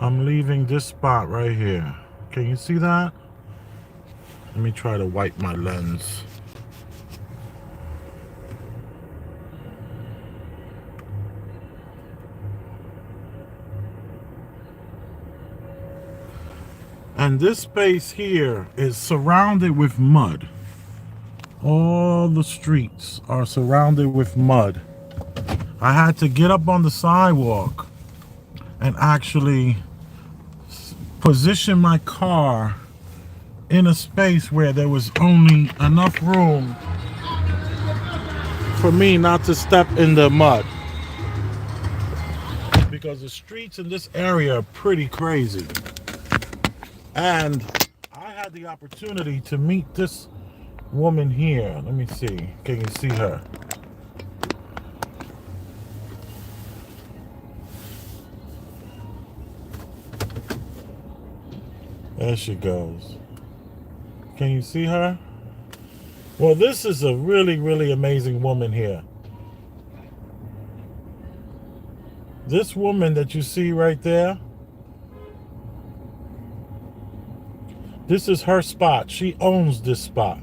I'm leaving this spot right here. Can you see that? Let me try to wipe my lens. And this space here is surrounded with mud. All the streets are surrounded with mud. I had to get up on the sidewalk and actually position my car in a space where there was only enough room for me not to step in the mud, because the streets in this area are pretty crazy. And I had the opportunity to meet this woman here. Let me see. Can you see her? There she goes. Can you see her? Well, this is a really, really amazing woman here. This woman that you see right there, this is her spot. She owns this spot.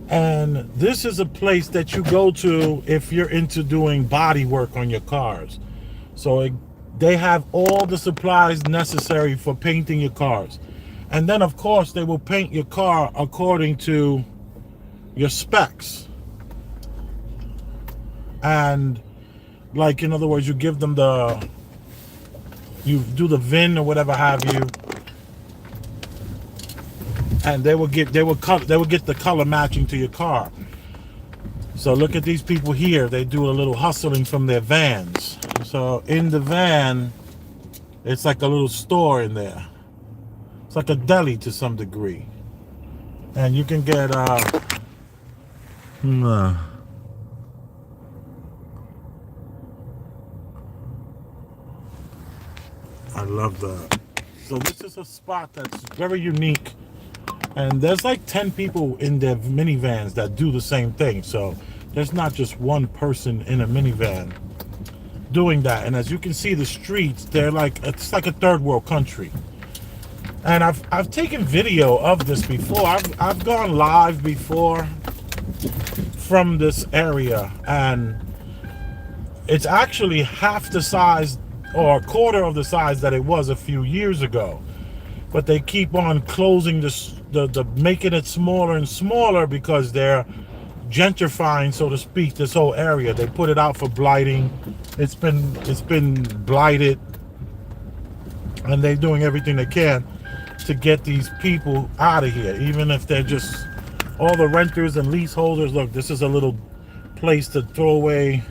And this is a place that you go to if you're into doing body work on your cars. So they have all the supplies necessary for painting your cars. And then, of course, they will paint your car according to your specs. And, like, in other words, you give them you do the VIN or whatever have you, and they will get the color matching to your car. So look at these people here. They do a little hustling from their vans. So in the van, it's like a little store in there. It's like a deli to some degree. And you can get I love that. So this is a spot that's very unique. And there's like 10 people in their minivans that do the same thing. So there's not just one person in a minivan doing that. And as you can see, the streets, it's like a third world country. And I've taken video of this before. I've gone live before from this area, and it's actually half the size or a quarter of the size that it was a few years ago. But they keep on closing the making it smaller and smaller because they're gentrifying, so to speak, this whole area. They put it out for blighting. It's been blighted, and they're doing everything they can to get these people out of here, even if they're just all the renters and leaseholders. Look, this is a little place to throw away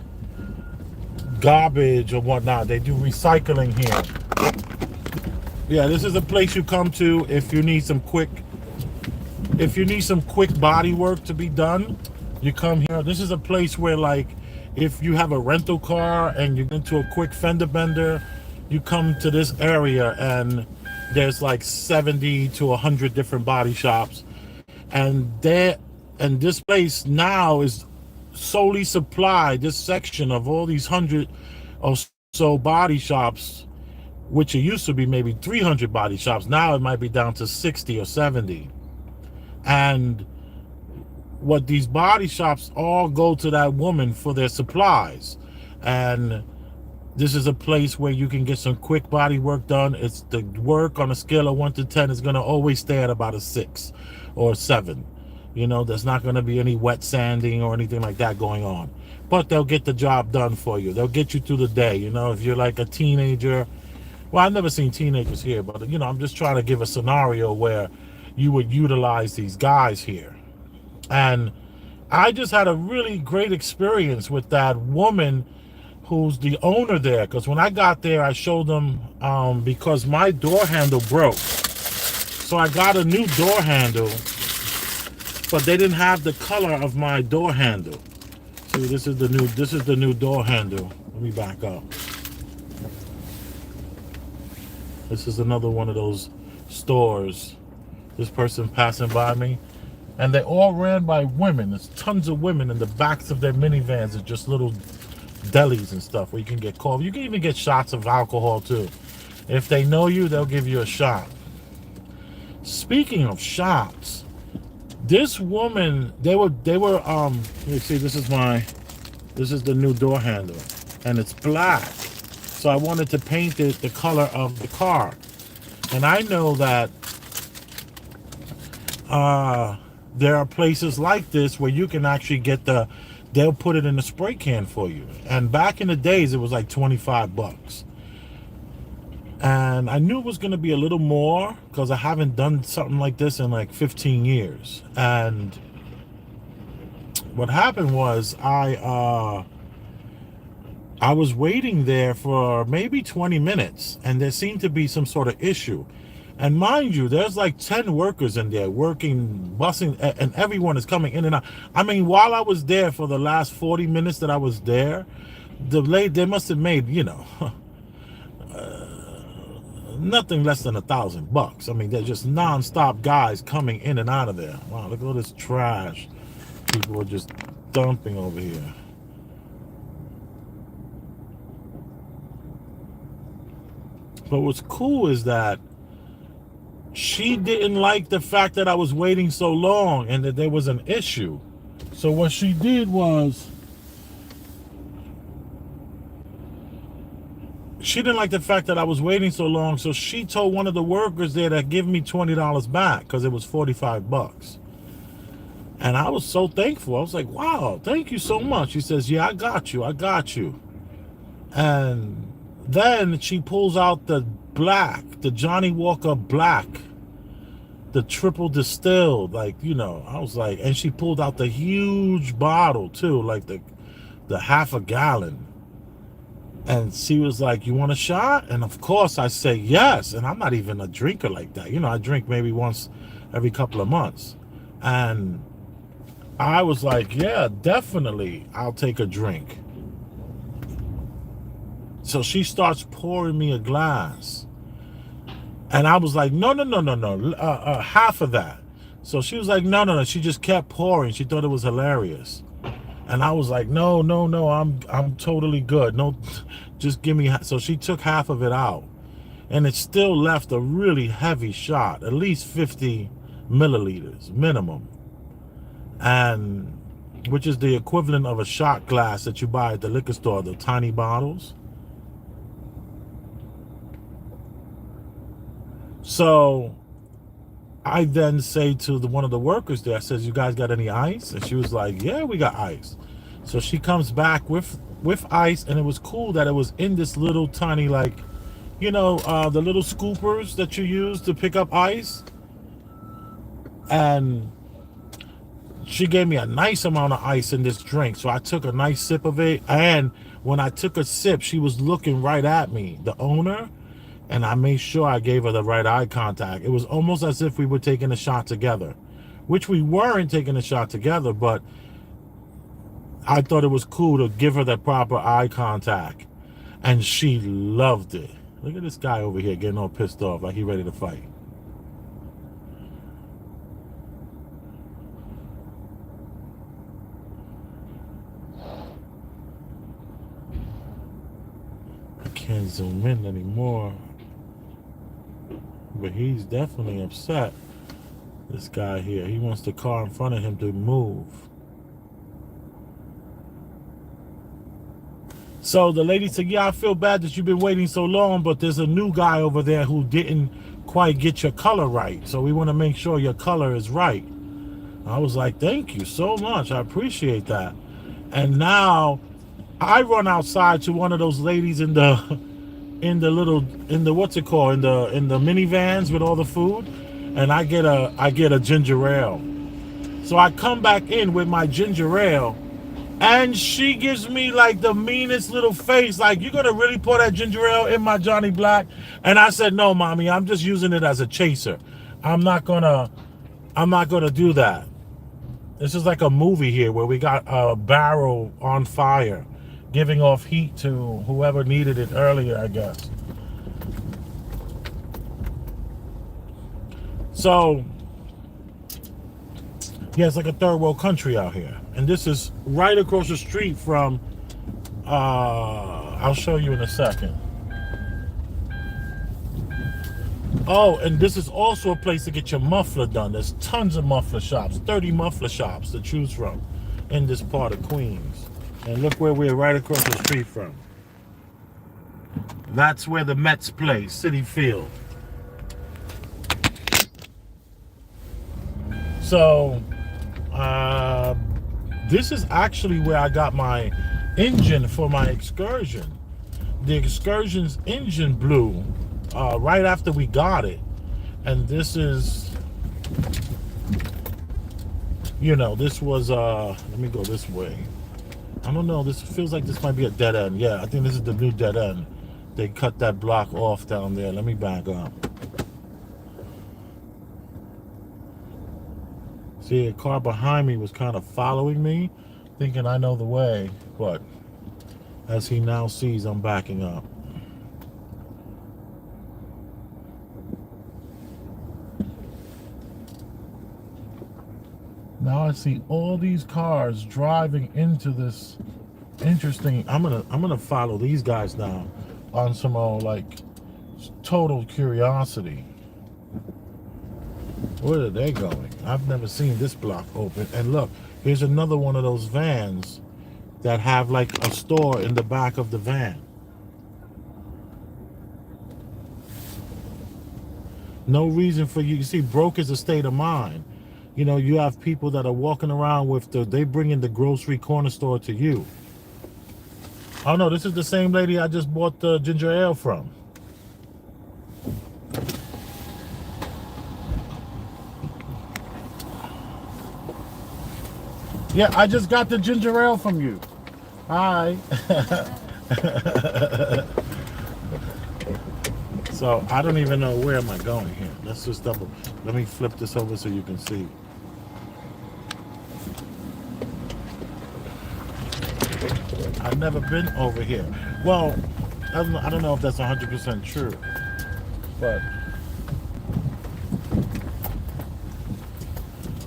garbage or whatnot. They do recycling here. Yeah, this is a place you come to if you need some quick body work to be done. You come here. This is a place where, like, if you have a rental car and you're into a quick fender bender, you come to this area, and there's like 70 to 100 different body shops. And this place now is solely supplied, this section of all these 100 or so body shops, which it used to be maybe 300 body shops. Now it might be down to 60 or 70. And what these body shops all go to that woman for their supplies. And this is a place where you can get some quick body work done. It's the work on a scale of 1 to 10 is going to always stay at about a 6 or a 7. You know, there's not going to be any wet sanding or anything like that going on. But they'll get the job done for you. They'll get you through the day. You know, if you're like a teenager. Well, I've never seen teenagers here, but, you know, I'm just trying to give a scenario where you would utilize these guys here. And I just had a really great experience with that woman who's the owner there. Because when I got there, I showed them because my door handle broke. So I got a new door handle, but they didn't have the color of my door handle. See, this is the new door handle. Let me back up. This is another one of those stores. This person passing by me. And they all ran by women. There's tons of women in the backs of their minivans. It's just little delis and stuff where you can get coffee. You can even get shots of alcohol too If they know you, they'll give you a shot. Speaking of shots, this woman, they were you see, this is the new door handle, and it's black. So I wanted to paint it the color of the car. And I know that there are places like this where you can actually get they'll put it in a spray can for you. And back in the days, it was like 25 bucks. And I knew it was going to be a little more because I haven't done something like this in like 15 years. And what happened was I was waiting there for maybe 20 minutes, and there seemed to be some sort of issue. And mind you, there's like 10 workers in there working, bussing, and everyone is coming in and out. I mean, while I was there for the last 40 minutes that I was there, they must have made, nothing less than $1,000. I mean, they're just non-stop guys coming in and out of there. Wow, look at all this trash people are just dumping over here. But what's cool is that she didn't like the fact that I was waiting so long and that there was an issue. So what she did was, she didn't like the fact that I was waiting so long, so she told one of the workers there to give me $20 back because it was 45 bucks. And I was so thankful. I was like, wow, thank you so much. She says, yeah, I got you. And then she pulls out the Johnnie Walker Black, the triple distilled, I was like, and she pulled out the huge bottle too, like the half a gallon. And she was like, you want a shot? And of course I say yes. And I'm not even a drinker like that. I drink maybe once every couple of months. And I was like, yeah, definitely, I'll take a drink. So she starts pouring me a glass. And I was like, no, half of that. So she was like, no. She just kept pouring. She thought it was hilarious. And I was like, no, I'm totally good. No, just give me. So she took half of it out. And it still left a really heavy shot, at least 50 milliliters minimum. And which is the equivalent of a shot glass that you buy at the liquor store, the tiny bottles. So I then say to one of the workers there, I says, you guys got any ice? And she was like, yeah, we got ice. So she comes back with ice, and it was cool that it was in this little tiny, the little scoopers that you use to pick up ice. And she gave me a nice amount of ice in this drink. So I took a nice sip of it. And when I took a sip, she was looking right at me, the owner. And I made sure I gave her the right eye contact. It was almost as if we were taking a shot together, which we weren't taking a shot together, but I thought it was cool to give her the proper eye contact. And she loved it. Look at this guy over here getting all pissed off like he ready to fight. I can't zoom in anymore. But he's definitely upset. This guy here, he wants the car in front of him to move. So the lady said, yeah, I feel bad that you've been waiting so long, but there's a new guy over there who didn't quite get your color right. So we want to make sure your color is right. I was like, thank you so much. I appreciate that. And now I run outside to one of those ladies in the what's it called, in the minivans with all the food, and I get a ginger ale. So I come back in with my ginger ale, and she gives me like the meanest little face, like, you gonna really pour that ginger ale in my Johnny Black? And I said, no, mommy, I'm just using it as a chaser. I'm not gonna do that. This is like a movie here where we got a barrel on fire, giving off heat to whoever needed it earlier, I guess. So, yeah, it's like a third world country out here. And this is right across the street from, I'll show you in a second. Oh, and this is also a place to get your muffler done. There's tons of muffler shops, 30 muffler shops to choose from in this part of Queens. And look where we're right across the street from. That's where the Mets play, Citi Field. So, this is actually where I got my engine for my Excursion. The Excursion's engine blew right after we got it. And this is, this was, let me go this way. I don't know, this feels like this might be a dead end. Yeah, I think this is the new dead end. They cut that block off down there. Let me back up. See, a car behind me was kind of following me, thinking I know the way, but as he now sees, I'm backing up. Now I see all these cars driving into this interesting. I'm gonna follow these guys now on some like total curiosity. Where are they going? I've never seen this block open. And look, here's another one of those vans that have like a store in the back of the van. No reason for you see, broke is a state of mind. You have people that are walking around with they bring in the grocery corner store to you. Oh no, this is the same lady I just bought the ginger ale from. Yeah, I just got the ginger ale from you. Hi. So I don't even know where am I going here. Let's just let me flip this over so you can see. I've never been over here. Well, I don't know if that's 100% true, but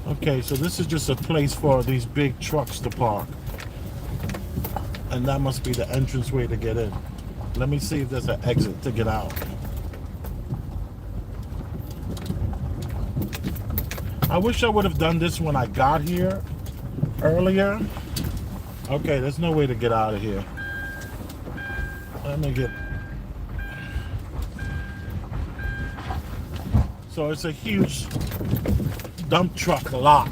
okay, so this is just a place for these big trucks to park, and that must be the entranceway to get in. Let me see if there's an exit to get out. I wish I would have done this when I got here earlier. Okay, there's no way to get out of here. Let me get... So it's a huge dump truck lot.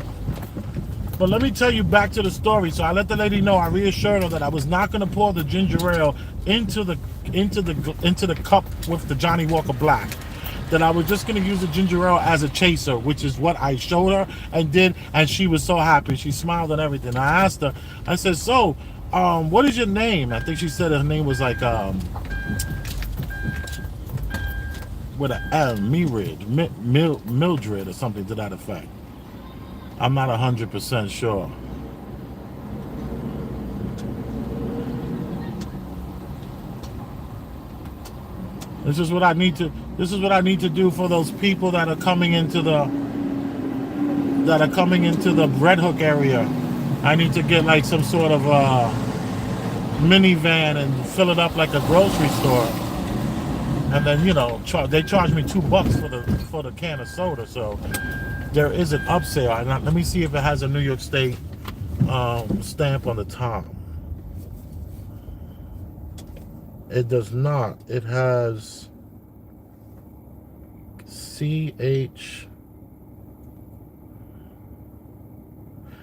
But let me tell you back to the story. So I let the lady know, I reassured her that I was not going to pour the ginger ale into the cup with the Johnnie Walker Black. That I was just going to use the ginger ale as a chaser, which is what I showed her and did, and she was so happy. She smiled and everything. I asked her, I said, so, what is your name? I think she said her name was like, with an M, Mildred or something to that effect. I'm not 100% sure. This is what I need to do for those people that are coming into the Red Hook area. I need to get like some sort of minivan and fill it up like a grocery store. And then, they charge me $2 for the can of soda. So there is an upsell. And let me see if it has a New York State stamp on the top. It does not. It has CH.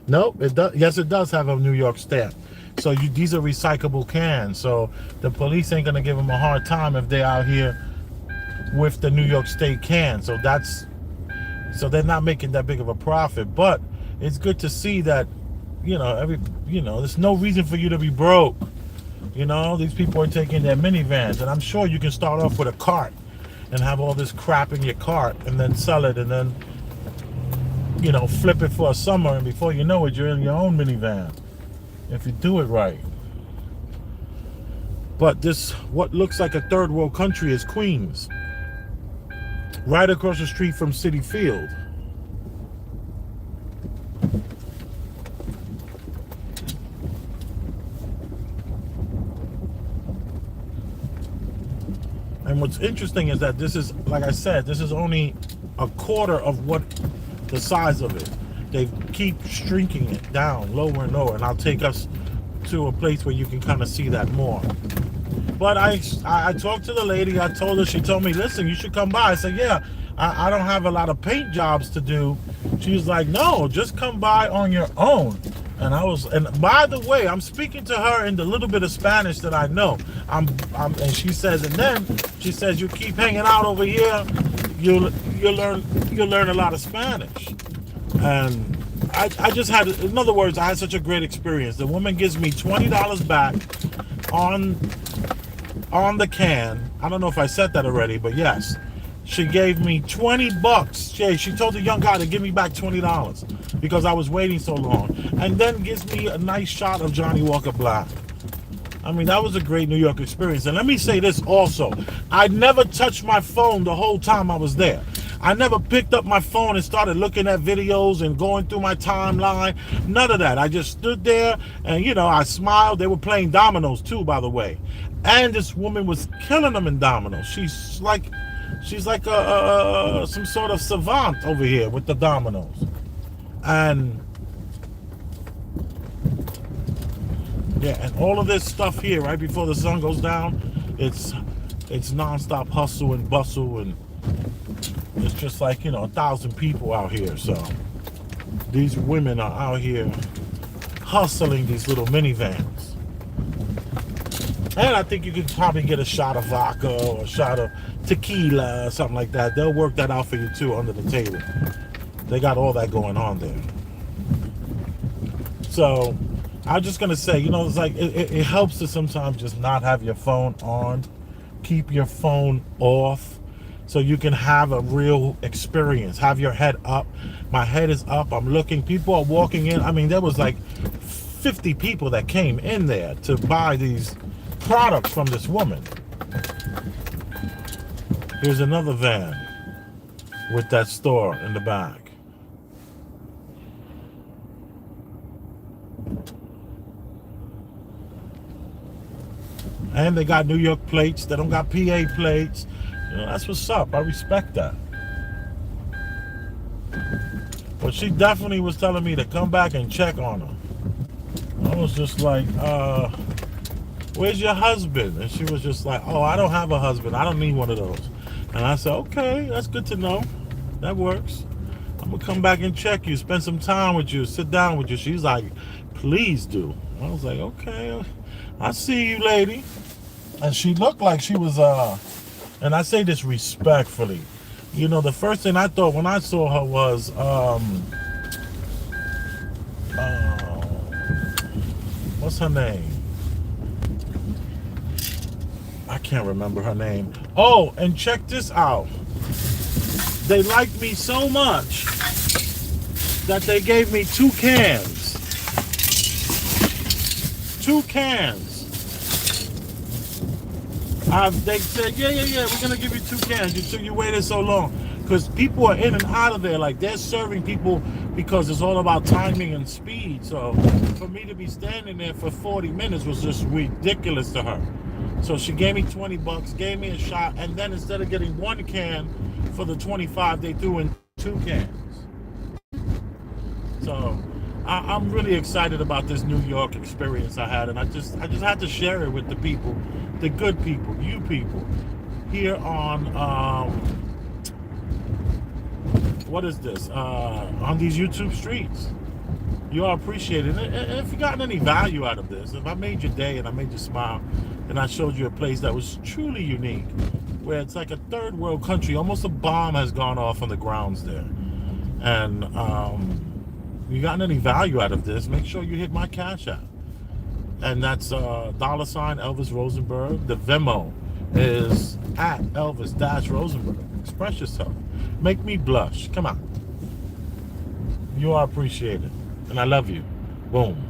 Nope, it does. Yes, it does have a New York stamp. So these are recyclable cans. So the police ain't gonna give them a hard time if they're out here with the New York State can. So they're not making that big of a profit. But it's good to see that, there's no reason for you to be broke. These people are taking their minivans, and I'm sure you can start off with a cart and have all this crap in your cart and then sell it and then, flip it for a summer, and before you know it, you're in your own minivan if you do it right. But what looks like a third world country is Queens, right across the street from Citi Field. And And what's interesting is that this is, like I said, this is only a quarter of what the size of it. They keep shrinking it down lower and lower, and I'll take us to a place where you can kind of see that more. But I talked to the lady. I told her, she told me, listen, you should come by. I said, yeah, I don't have a lot of paint jobs to do. She was like, no, just come by on your own. And by the way, I'm speaking to her in the little bit of Spanish that I know. And she says, and then she says, you keep hanging out over here, you'll learn a lot of Spanish. And I just had, in other words, I had such a great experience. The woman gives me $20 back on the can. I don't know if I said that already, but yes. She gave me 20 bucks. She told the young guy to give me back $20 because I was waiting so long. And then gives me a nice shot of Johnny Walker Black. I mean, that was a great New York experience. And let me say this also. I never touched my phone the whole time I was there. I never picked up my phone and started looking at videos and going through my timeline. None of that. I just stood there and, I smiled. They were playing dominoes too, by the way. And this woman was killing them in dominoes. She's like some sort of savant over here with the dominoes. And yeah, and all of this stuff here right before the sun goes down, it's nonstop hustle and bustle, and it's just like 1,000 people out here. So these women are out here hustling these little minivans. And I think you could probably get a shot of vodka or a shot of tequila or something like that. They'll work that out for you too under the table. They got all that going on there. So I'm just gonna say, it's like it helps to sometimes just not have your phone on. Keep your phone off so you can have a real experience. Have your head up. My head is up. I'm looking. People are walking in. I mean, there was like 50 people that came in there to buy these products from this woman. Here's another van with that store in the back. And they got New York plates. They don't got PA plates. That's what's up. I respect that. But she definitely was telling me to come back and check on her. I was just like, where's your husband? And she was just like, oh, I don't have a husband. I don't need one of those. And I said, okay, that's good to know. That works. I'm going to come back and check you, spend some time with you, sit down with you. She's like, please do. I was like, okay, I see you, lady. And she looked like she was, and I say this respectfully, the first thing I thought when I saw her was, what's her name? I can't remember her name. Oh, and check this out. They liked me so much that they gave me 2 cans. 2 cans. They said, yeah, we're going to give you 2 cans. You waited so long. Because people are in and out of there. Like, they're serving people because it's all about timing and speed. So for me to be standing there for 40 minutes was just ridiculous to her. So she gave me 20 bucks, gave me a shot, and then instead of getting 1 can for the 25, they threw in 2 cans. So I'm really excited about this New York experience I had, and I just had to share it with the people, the good people, you people, here on what is this? On these YouTube streets. You all appreciate it. And if you gotten any value out of this, if I made your day and I made you smile, and I showed you a place that was truly unique, where it's like a third world country, almost a bomb has gone off on the grounds there. And you gotten any value out of this, make sure you hit my Cash App. And that's $ Elvis Rosenberg. The Venmo is at Elvis-Rosenberg. Express yourself. Make me blush. Come on. You are appreciated. And I love you. Boom.